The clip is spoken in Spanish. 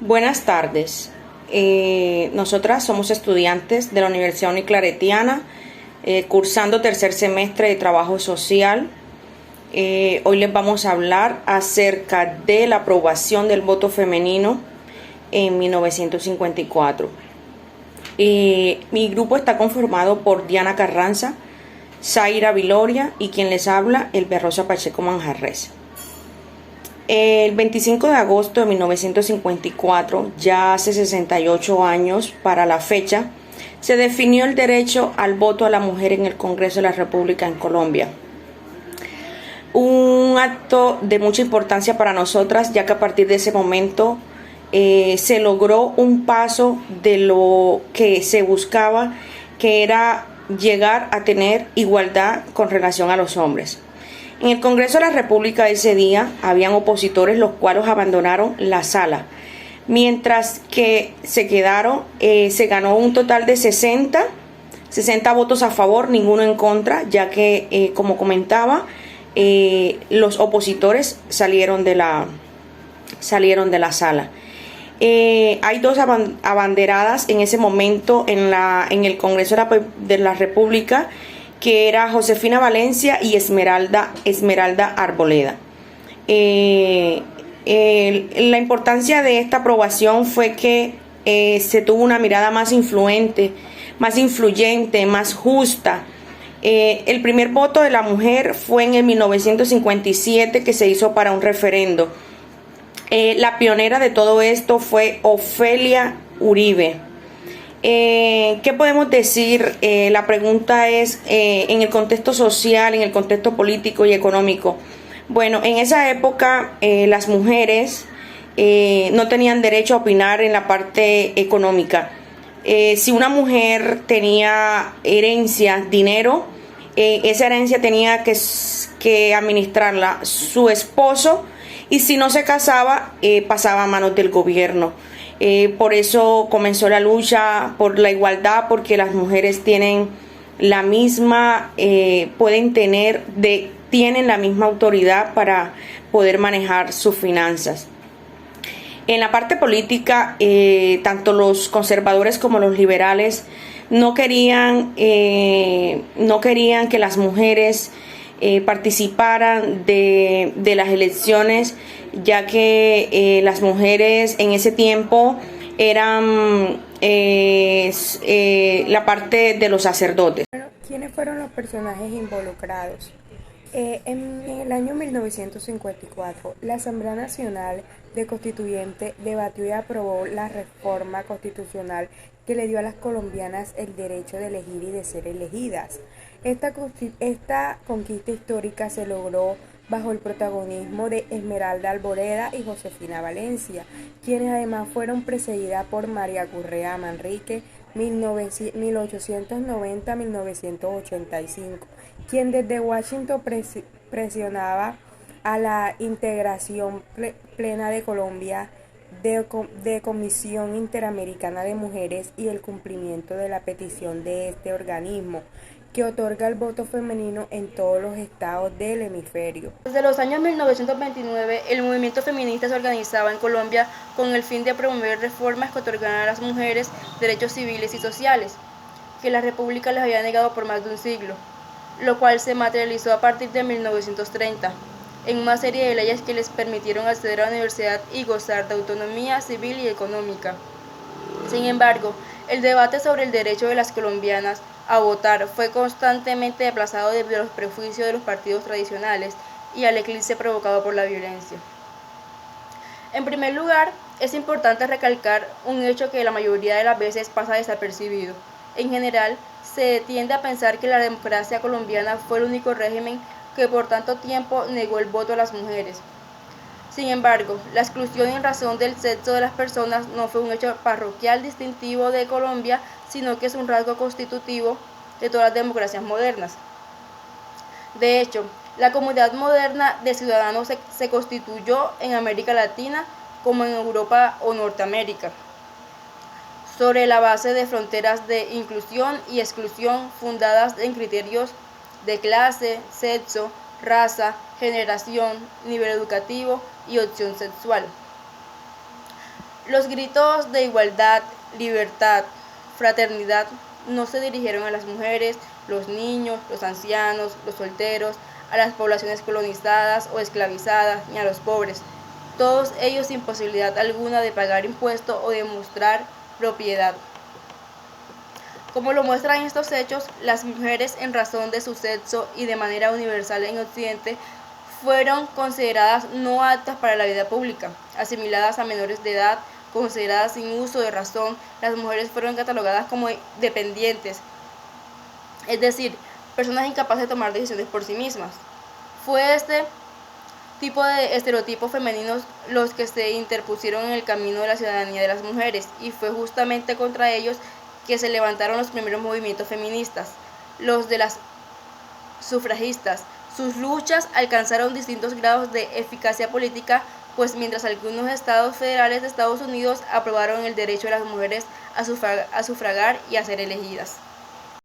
Buenas tardes. Nosotras somos estudiantes de la Universidad Uniclaretiana, cursando tercer semestre de Trabajo Social. Hoy les vamos a hablar acerca de la aprobación del voto femenino en 1954. Mi grupo está conformado por Diana Carranza, Zaira Viloria y quien les habla, Elvia Rosa Pacheco Manjarres. El 25 de agosto de 1954, ya hace 68 años para la fecha, se definió el derecho al voto a la mujer en el Congreso de la República en Colombia. Un acto de mucha importancia para nosotras, ya que a partir de ese momento se logró un paso de lo que se buscaba, que era llegar a tener igualdad con relación a los hombres. En el Congreso de la República ese día habían opositores los cuales abandonaron la sala, mientras que se ganó un total de 60 votos a favor, ninguno en contra, ya que como comentaba, los opositores salieron de la sala. Hay dos abanderadas en ese momento en el Congreso de la República, que era Josefina Valencia y Esmeralda Arboleda. La importancia de esta aprobación fue que se tuvo una mirada más influyente, más justa. El primer voto de la mujer fue en el 1957, que se hizo para un referendo. La pionera de todo esto fue Ofelia Uribe. ¿Qué podemos decir? La pregunta es, en el contexto social, en el contexto político y económico. Bueno, en esa época las mujeres no tenían derecho a opinar en la parte económica. Si una mujer tenía herencia, dinero, esa herencia tenía que administrarla su esposo, y si no se casaba, pasaba a manos del gobierno. Por eso comenzó la lucha por la igualdad, porque las mujeres tienen la misma, tienen la misma autoridad para poder manejar sus finanzas. En la parte política, tanto los conservadores como los liberales no querían que las mujeres participaran de las elecciones, ya que las mujeres en ese tiempo eran la parte de los sacerdotes. Bueno, ¿quiénes fueron los personajes involucrados? En el año 1954, la Asamblea Nacional de Constituyentes debatió y aprobó la reforma constitucional que le dio a las colombianas el derecho de elegir y de ser elegidas. Esta conquista histórica se logró bajo el protagonismo de Esmeralda Arboleda y Josefina Valencia, quienes además fueron precedidas por María Correa Manrique, 1890-1985, quien desde Washington presionaba a la integración plena de Colombia de Comisión Interamericana de Mujeres y el cumplimiento de la petición de este organismo, que otorga el voto femenino en todos los estados del hemisferio. Desde los años 1929, el movimiento feminista se organizaba en Colombia con el fin de promover reformas que otorgaran a las mujeres derechos civiles y sociales, que la República les había negado por más de un siglo, lo cual se materializó a partir de 1930, en una serie de leyes que les permitieron acceder a la universidad y gozar de autonomía civil y económica. Sin embargo, el debate sobre el derecho de las colombianas a votar fue constantemente aplazado debido a los prejuicios de los partidos tradicionales y al eclipse provocado por la violencia. En primer lugar, es importante recalcar un hecho que la mayoría de las veces pasa desapercibido. En general, se tiende a pensar que la democracia colombiana fue el único régimen que por tanto tiempo negó el voto a las mujeres. Sin embargo, la exclusión en razón del sexo de las personas no fue un hecho parroquial distintivo de Colombia, sino que es un rasgo constitutivo de todas las democracias modernas. De hecho, la comunidad moderna de ciudadanos se constituyó en América Latina como en Europa o Norteamérica, sobre la base de fronteras de inclusión y exclusión fundadas en criterios de clase, sexo, raza, generación, nivel educativo y opción sexual. Los gritos de igualdad, libertad, fraternidad no se dirigieron a las mujeres, los niños, los ancianos, los solteros, a las poblaciones colonizadas o esclavizadas, ni a los pobres, todos ellos sin posibilidad alguna de pagar impuesto o de mostrar propiedad. Como lo muestran estos hechos, las mujeres en razón de su sexo y de manera universal en Occidente fueron consideradas no aptas para la vida pública, asimiladas a menores de edad, consideradas sin uso de razón, las mujeres fueron catalogadas como dependientes, es decir, personas incapaces de tomar decisiones por sí mismas. Fue este tipo de estereotipos femeninos los que se interpusieron en el camino de la ciudadanía de las mujeres, y fue justamente contra ellos que se levantaron los primeros movimientos feministas, los de las sufragistas. Sus luchas alcanzaron distintos grados de eficacia política, pues mientras algunos estados federales de Estados Unidos aprobaron el derecho de las mujeres a sufragar y a ser elegidas.